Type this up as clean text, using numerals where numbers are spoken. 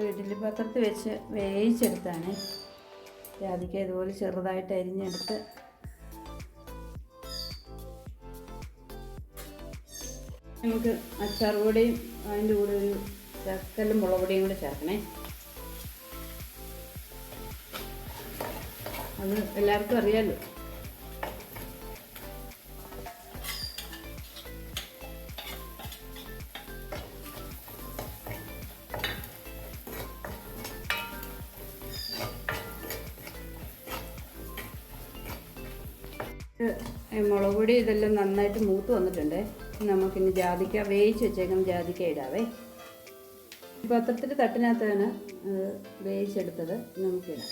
ഇഡ്ഡലി പാത്രത്തിൽ വെച്ച് വേവിച്ചെടുത്താണ്. ജാതിക്ക ഇതുപോലെ ചെറുതായിട്ട് അരിഞ്ഞെടുത്ത് നമുക്ക് അച്ചാർ പൊടിയും അതിൻ്റെ കൂടെ ഒരു ശകലം മുളക് പൊടിയും കൂടെ ചേർക്കണേ. അത് എല്ലാവർക്കും അറിയാമല്ലോ. മുളക് പൊടി ഇതെല്ലാം നന്നായിട്ട് മൂത്ത് വന്നിട്ടുണ്ട്. നമുക്കിനി ജാതിക്ക വേവിച്ച് വെച്ചേക്കുന്ന ജാതിക്ക ഇടാവേ. പാത്രത്തിൽ തട്ടിനകത്താണ് വേവിച്ചെടുത്തത്, നമുക്കിടാം.